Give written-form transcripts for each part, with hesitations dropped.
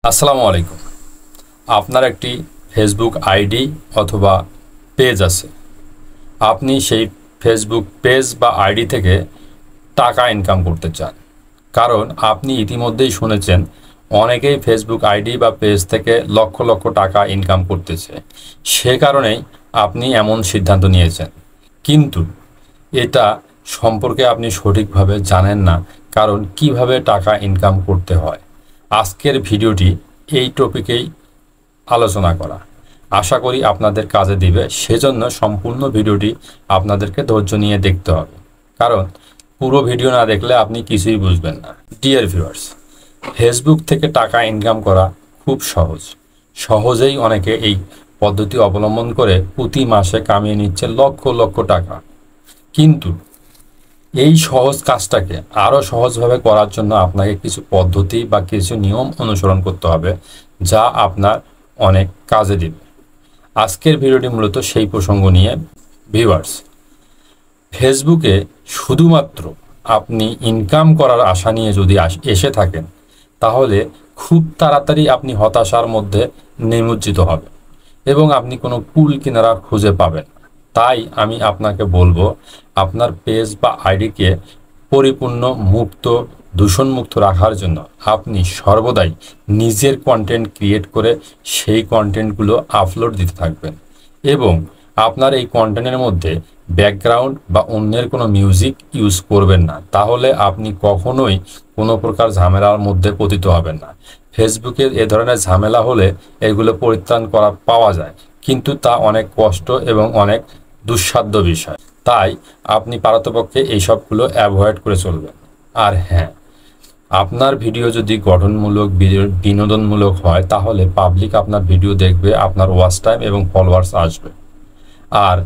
আসসালামু আলাইকুম। আপনার একটি ফেসবুক আইডি অথবা পেজ আছে। আপনি সেই ফেসবুক পেজ বা আইডি থেকে টাকা ইনকাম করতে চান, কারণ আপনি ইতিমধ্যেই শুনেছেন অনেকেই ফেসবুক আইডি বা পেজ থেকে লক্ষ লক্ষ টাকা ইনকাম করতেছে। সে কারণেই আপনি এমন সিদ্ধান্ত নিয়েছেন, কিন্তু এটা সম্পর্কে আপনি সঠিকভাবে জানেন না, কারণ কিভাবে টাকা ইনকাম করতে হয়। আজকের ভিডিওটি এই টপিকেই আলোচনা করা। আশা করি আপনাদের কাজে দিবে, সেজন্য সম্পূর্ণ ভিডিওটি আপনাদেরকে ধৈর্য নিয়ে দেখতে হবে, কারণ পুরো ভিডিও না দেখলে আপনি কিছুই বুঝবেন না। ডিয়ার ভিউয়ার্স, ফেসবুক থেকে টাকা ইনকাম করা খুব সহজেই অনেকে এই পদ্ধতি অবলম্বন করে প্রতি মাসে কামিয়ে নিচ্ছে লক্ষ লক্ষ টাকা। কিন্তু এই সহজ কাজটাকে আরও সহজভাবে করার জন্য আপনাকে কিছু পদ্ধতি বা কিছু নিয়ম অনুসরণ করতে হবে, যা আপনার অনেক কাজে দিবে। আজকের ভিডিওটি মূলত সেই প্রসঙ্গ নিয়ে। ভিউয়ার্স, ফেসবুকে শুধুমাত্র আপনি ইনকাম করার আশা নিয়ে যদি এসে থাকেন, তাহলে খুব তাড়াতাড়ি আপনি হতাশার মধ্যে নিমজ্জিত হবেন এবং আপনি কোনো কুল কিনারা খুঁজে পাবেন। তাই আমি আপনাকে বলবো, আপনার পেজ বা আইডিকে পরিপূর্ণ মুক্ত, দূষণমুক্ত রাখার জন্য আপনি সর্বদাই নিজের কন্টেন্ট ক্রিয়েট করে সেই কন্টেন্টগুলো আপলোড দিতে থাকবেন এবং আপনার এই কন্টেন্টের মধ্যে ব্যাকগ্রাউন্ড বা অন্যের কোনো মিউজিক ইউজ করবেন না। তাহলে আপনি কখনোই কোনো প্রকার ঝামেলার মধ্যে পতিত হবেন না। ফেসবুকে এ ধরনের ঝামেলা হলে এগুলো পরিত্রাণ পাওয়া যায়, কিন্তু তা অনেক কষ্ট এবং অনেক দুঃসাধ্য বিষয়। তাই আপনি পারতপক্ষে এই সবগুলো অ্যাভয়েড করে চলবেন। আর হ্যাঁ, আপনার ভিডিও যদি গঠনমূলক, বিনোদনমূলক হয়, তাহলে পাবলিক আপনার ভিডিও দেখবে, আপনার ওয়াচ টাইম এবং ফলোয়ার্স আসবে। আর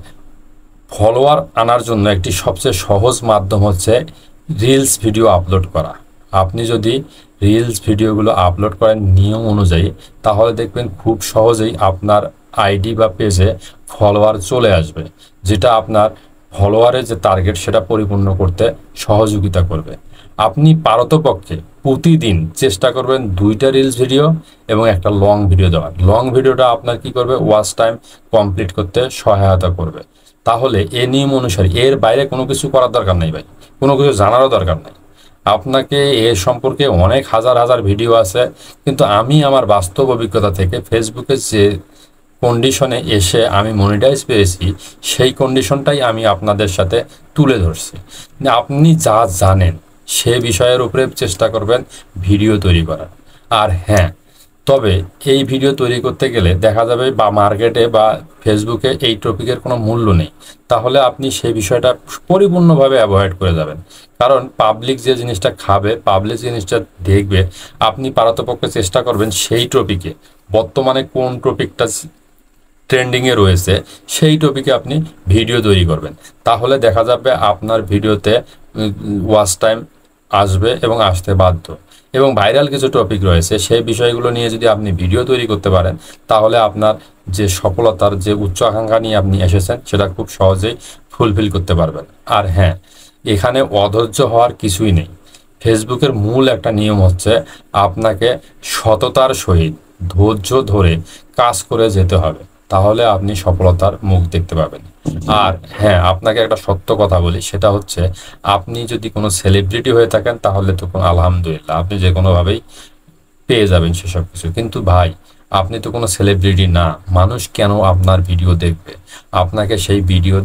ফলোয়ার আনার জন্য একটি সবচেয়ে সহজ মাধ্যম হচ্ছে রিলস ভিডিও আপলোড করা। আপনি যদি রিলস ভিডিওগুলো আপলোড করেন নিয়ম অনুযায়ী, তাহলে দেখবেন খুব সহজেই আপনার আইডি বা পেজে ফলোয়ার চলে আসবে, যেটা আপনার ফলোয়ারের যে টার্গেট সেটা পরিপূর্ণ করতে সহযোগিতা করবে। আপনি পারতপক্ষে প্রতিদিন চেষ্টা করবেন 2টা রিলস ভিডিও এবং একটা লং ভিডিও দেওয়ার। লং ভিডিওটা আপনার কি করবে, ওয়াচ টাইম কমপ্লিট করতে সহায়তা করবে। তাহলে এই নিয়ম অনুসারে এর বাইরে কোনো কিছু করার দরকার নেই ভাই, কোনো কিছু জানারও দরকার নেই। আপনাকে এ সম্পর্কে অনেক হাজার হাজার ভিডিও আছে, কিন্তু আমি আমার বাস্তব অভিজ্ঞতা থেকে ফেসবুকে যে কন্ডিশনে এসে আমি মনিটাইজ পেয়েছি, সেই কন্ডিশনটাই আমি আপনাদের সাথে তুলে ধরছি। আপনি যা জানেন সে বিষয়ের উপরে চেষ্টা করবেন ভিডিও তৈরি করার। আর হ্যাঁ, তবে এই ভিডিও তৈরি করতে গেলে দেখা যাবে বা মার্কেটে বা ফেসবুকে এই টপিকের কোনো মূল্য নেই, তাহলে আপনি সেই বিষয়টা পরিপূর্ণভাবে অ্যাভয়েড করে যাবেন। কারণ পাবলিক যে জিনিসটা খাবে, পাবলিক জিনিসটা দেখবে, আপনি পারতপক্ষে চেষ্টা করবেন সেই টপিকে বর্তমানে কোন টপিকটা ট্রেন্ডিংয়ে রয়েছে সেই টপিকে আপনি ভিডিও তৈরি করবেন। তাহলে দেখা যাবে আপনার ভিডিওতে ওয়াচ টাইম আসবে এবং আসতে বাধ্য। এবং ভাইরাল কিছু টপিক রয়েছে, সেই বিষয়গুলো নিয়ে যদি আপনি ভিডিও তৈরি করতে পারেন, তাহলে আপনার যে সফলতার যে উচ্চ আকাঙ্ক্ষা নিয়ে আপনি এসেছেন সেটা খুব সহজেই ফুলফিল করতে পারবেন। আর হ্যাঁ, এখানে অধৈর্য হওয়ার কিছুই নেই। ফেসবুকের মূল একটা নিয়ম হচ্ছে আপনাকে সততার সহিত ধৈর্য ধরে কাজ করে যেতে হবে, তাহলে আপনি সফলতার মুখ দেখতে পাবেন। আর হ্যাঁ, আপনাকে একটা সত্য কথা বলি, সেটা হচ্ছে আপনি যদি কোনো সেলিব্রিটি হয়ে থাকেন, তাহলে তো কোনো আলহামদুলিল্লাহ, আপনি যে কোনোভাবেই পেয়ে যাবেন সেসব কিছু। কিন্তু ভাই, আপনি তো কোনো সেলিব্রিটি না, মানুষ কেন আপনার ভিডিও দেখবে? আপনাকে সেই ভিডিও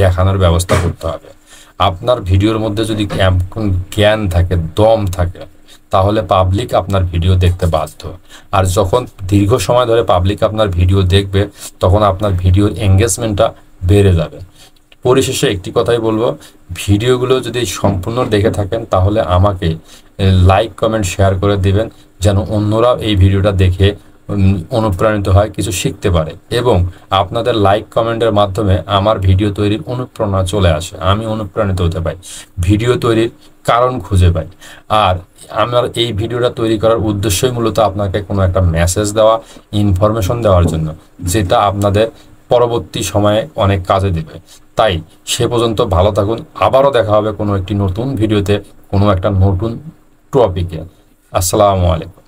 দেখানোর ব্যবস্থা করতে হবে। আপনার ভিডিওর মধ্যে যদি জ্ঞান থাকে, দম থাকে, তাহলে পাবলিক আপনার ভিডিও দেখতে বাধ্য। আর যখন দীর্ঘ সময় ধরে পাবলিক আপনার ভিডিও দেখবে, তখন আপনার ভিডিওর এঙ্গেজমেন্টটা বেড়ে যাবে। পরিশেষে একটি কথাই বলবো, ভিডিওগুলো যদি সম্পূর্ণ দেখে থাকেন, তাহলে আমাকে লাইক, কমেন্ট, শেয়ার করে দিবেন, যেন অন্যরা এই ভিডিওটা দেখে অনুপ্রাণিত হয়, কিছু শিখতে পারে এবং আপনাদের লাইক কমেন্টের মাধ্যমে আমার ভিডিও তৈরির অনুপ্রেরণা চলে আসে, আমি অনুপ্রাণিত হতে পাই, ভিডিও তৈরির কারণ খুঁজে পাই। আর আমার এই ভিডিওটা তৈরি করার উদ্দেশ্যই মূলত আপনাকে কোনো একটা মেসেজ দেওয়া, ইনফরমেশন দেওয়ার জন্য, যেটা আপনাদের পরবর্তী সময়ে অনেক কাজে দেবে। তাই সে পর্যন্ত ভালো থাকুন। আবারও দেখা হবে কোনো একটি নতুন ভিডিওতে, কোনো একটা নতুন টপিকে। আসসালামু আলাইকুম।